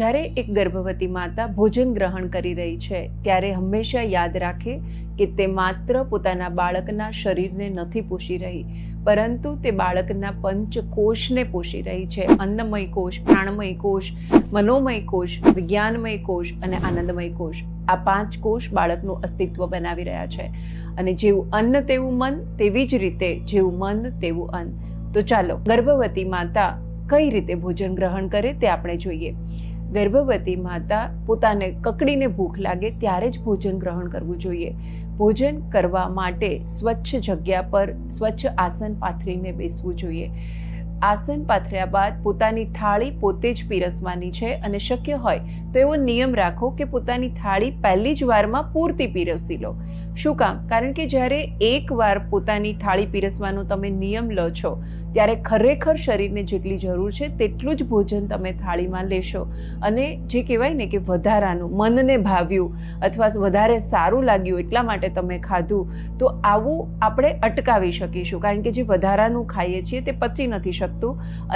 જ્યારે એક ગર્ભવતી માતા ભોજન ગ્રહણ કરી રહી છે ત્યારે હંમેશા યાદ રાખે કે તે માત્ર પોતાના બાળકના શરીરને નથી પોષી રહી, પરંતુ તે બાળકના પંચકોશને પોષી રહી છે. અન્નમય કોષ, પ્રાણમય કોષ, મનોમય કોષ, વિજ્ઞાનમય કોષ અને આનંદમય કોષ. આ 5 કોષ બાળકનું અસ્તિત્વ બનાવી રહ્યા છે. અને જેવું અન્ન તેવું મન, તેવી જ રીતે જેવું મન તેવું અન્ન. તો ચાલો ગર્ભવતી માતા કઈ રીતે ભોજન ગ્રહણ કરે તે આપણે જોઈએ. ગર્ભવતી માતા પોતાને કકડીને ભૂખ લાગે ત્યારે જ ભોજન ગ્રહણ કરવું જોઈએ. ભોજન કરવા માટે સ્વચ્છ જગ્યા પર સ્વચ્છ આસન પાથરીને બેસવું જોઈએ. આસન પાથર્યા બાદ પોતાની થાળી પોતે જ પીરસવાની છે અને શક્ય હોય તો એવો નિયમ રાખો કે પોતાની થાળી પહેલી જ વારમાં પૂરતી પીરસી લો. શું કામ? કારણ કે જ્યારે એકવાર પોતાની થાળી પીરસવાનો તમે નિયમ લો છો ત્યારે ખરેખર શરીરને જેટલી જરૂર છે તેટલું જ ભોજન તમે થાળીમાં લેશો. અને જે કહેવાય ને કે વધારાનું મનને ભાવ્યું અથવા વધારે સારું લાગ્યું એટલા માટે તમે ખાધું, તો આવું આપણે અટકાવી શકીશું. કારણ કે જે વધારાનું ખાઈએ છીએ તે પચી નથી શકતું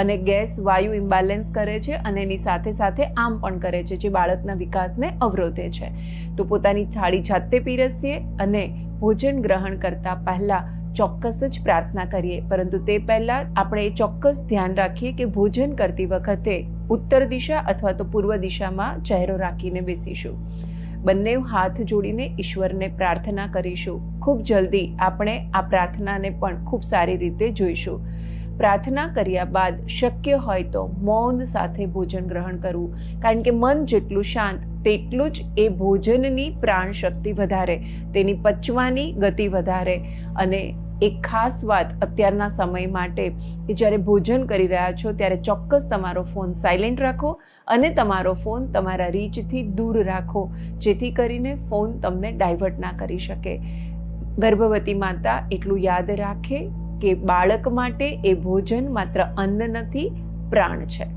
અને ગેસ વાયુ ઇમ્બેલેન્સ કરે છે અને એની સાથે સાથે આમ પણ કરે છે, જે બાળકના વિકાસને અવરોધે છે. તો પોતાની થાળી જાતે પીરસીએ અને ભોજન ગ્રહણ કરતા પહેલા ચોક્કસ જ પ્રાર્થના કરીએ. પરંતુ તે પહેલાં આપણે ચોક્કસ ધ્યાન રાખીએ કે ભોજન કરતી વખતે ઉત્તર દિશા અથવા તો પૂર્વ દિશામાં ચહેરો રાખીને બેસીશું. બંને હાથ જોડીને ઈશ્વરને પ્રાર્થના કરીશું. ખૂબ જલ્દી આપણે આ પ્રાર્થનાને પણ ખૂબ સારી રીતે જોઈશું. પ્રાર્થના કર્યા બાદ શક્ય હોય તો મૌન સાથે ભોજન ગ્રહણ કરવું. કારણ કે મન જેટલું શાંત તેટલું જ એ ભોજનની પ્રાણ શક્તિ વધારે, તેની પચવાની ગતિ વધારે. અને એક ખાસ વાત અત્યારના સમય માટે કે જ્યારે ભોજન કરી રહ્યા છો ત્યારે ચોક્કસ તમારો ફોન સાયલેન્ટ રાખો અને તમારો ફોન તમારા રીચથી દૂર રાખો, જેથી કરીને ફોન તમને ડાયવર્ટ ના કરી શકે. ગર્ભવતી માતા એટલું યાદ રાખે કે બાળક માટે એ ભોજન માત્ર અન્ન નથી, પ્રાણ છે.